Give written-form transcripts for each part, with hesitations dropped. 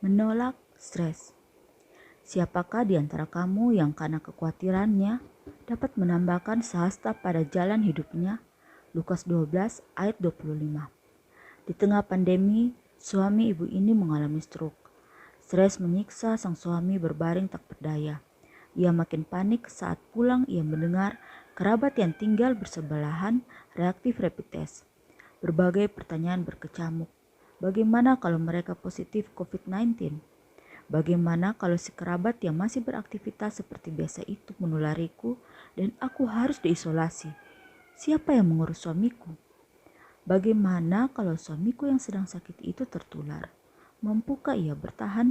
Menolak stres. Siapakah di antara kamu yang karena kekhawatirannya dapat menambahkan sehasta pada jalan hidupnya? Lukas 12 ayat 25. Di tengah pandemi, suami ibu ini mengalami stroke. Stres menyiksa sang suami berbaring tak berdaya. Ia makin panik saat pulang ia mendengar kerabat yang tinggal bersebelahan reaktif rapid test. Berbagai pertanyaan berkecamuk. Bagaimana kalau mereka positif COVID-19? Bagaimana kalau si kerabat yang masih beraktivitas seperti biasa itu menulariku dan aku harus diisolasi? Siapa yang mengurus suamiku? Bagaimana kalau suamiku yang sedang sakit itu tertular? Mampukah ia bertahan?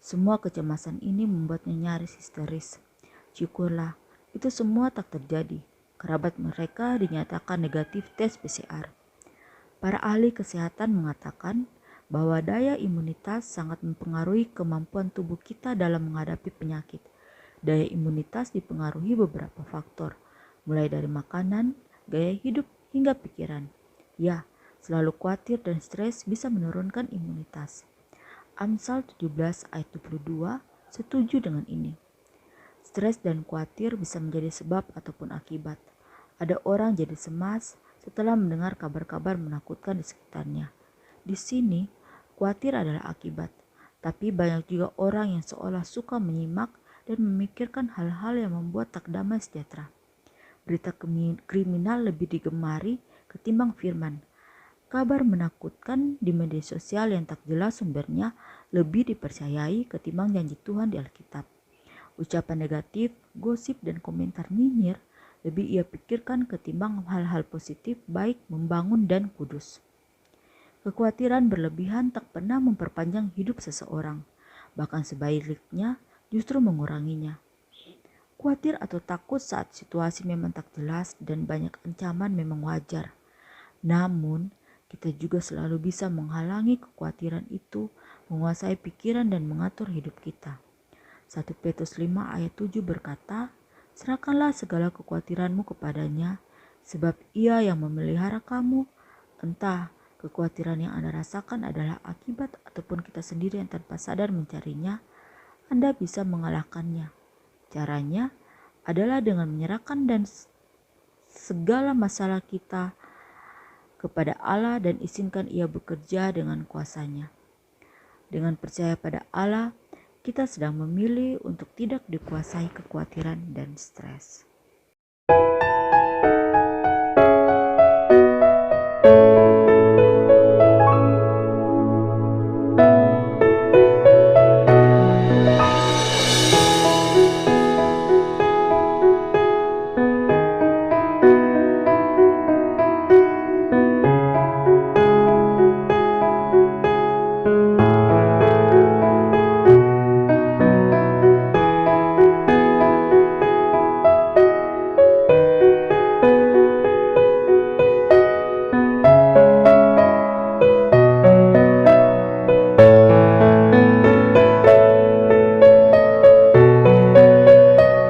Semua kecemasan ini membuatnya nyaris histeris. Syukurlah, itu semua tak terjadi. Kerabat mereka dinyatakan negatif tes PCR. Para ahli kesehatan mengatakan bahwa daya imunitas sangat mempengaruhi kemampuan tubuh kita dalam menghadapi penyakit. Daya imunitas dipengaruhi beberapa faktor, mulai dari makanan, gaya hidup, hingga pikiran. Ya, selalu khawatir dan stres bisa menurunkan imunitas. Amsal 17 ayat 22 setuju dengan ini. Stres dan khawatir bisa menjadi sebab ataupun akibat. Ada orang jadi cemas setelah mendengar kabar-kabar menakutkan di sekitarnya. Di sini, khawatir adalah akibat, tapi banyak juga orang yang seolah suka menyimak dan memikirkan hal-hal yang membuat tak damai sejahtera. Berita kriminal lebih digemari ketimbang firman. Kabar menakutkan di media sosial yang tak jelas sumbernya lebih dipercayai ketimbang janji Tuhan di Alkitab. Ucapan negatif, gosip, dan komentar nyinyir lebih ia pikirkan ketimbang hal-hal positif, baik, membangun, dan kudus. Kekhawatiran berlebihan tak pernah memperpanjang hidup seseorang, bahkan sebaliknya justru menguranginya. Khawatir atau takut saat situasi memang tak jelas dan banyak ancaman memang wajar. Namun, kita juga selalu bisa menghalangi kekhawatiran itu, menguasai pikiran dan mengatur hidup kita. 1 Petrus 5 ayat 7 berkata, serahkanlah segala kekhawatiranmu kepadanya, sebab ia yang memelihara kamu. Entah kekhawatiran yang Anda rasakan adalah akibat ataupun kita sendiri yang tanpa sadar mencarinya, Anda bisa mengalahkannya. Caranya adalah dengan menyerahkan dan segala masalah kita kepada Allah dan izinkan ia bekerja dengan kuasanya. Dengan percaya pada Allah, kita sedang memilih untuk tidak dikuasai kekhawatiran dan stres.